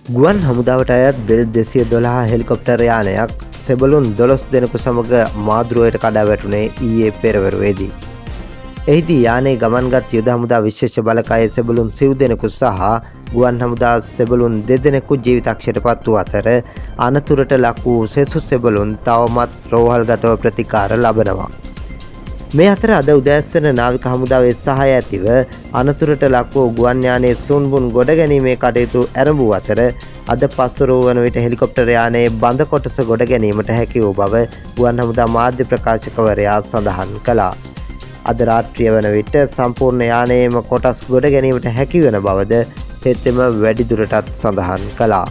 ගුවන් හමුදාවට අයත් bell 212 helicopter යානයක් සෙබළුන් 12 දෙනෙකු සමග මාදුරුවයට කඩා වැටුනේ ඊයේ පෙරවරුවේදී. එහිදී යානයේ ගමන්ගත් යුද හමුදා විශේෂ බලකායේ සෙබළුන් 9 දෙනෙකු සහ ගුවන් හමුදා සෙබළුන් 2 දෙනෙකු ජීවිතක්ෂයට පත් වූ අතර අනතුරට ලක් වූ සෙසු සෙබළුන් තවමත් රෝහල්ගතව ප්‍රතිකාර ලබනවා. මේ අතර අද උදෑසන නාවික හමුදාවේ සහාය ඇතිව අනතුරට ලක් වූ ගුවන් යානයේ සුන්බුන් ගොඩ ගැනීමේ කටයුතු ආරම්භ වූ අතර අද පස්වරුව වන විට හෙලිකොප්ටර් යානයේ බඳ කොටස ගොඩ ගැනීමට හැකි වූ බව ගුවන් හමුදා මාධ්‍ය ප්‍රකාශකවරයා සඳහන් කළා. අද රාත්‍රිය වන විට සම්පූර්ණ යානයේම කොටස් ගොඩ ගැනීමට හැකි වන බවද හෙතෙම වැඩිදුරටත් සඳහන් කළා.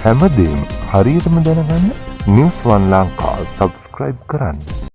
හැමදේම හරියටම දැනගන්න News One ලංකා සබ්ස්ක්‍රයිබ් කරන්න.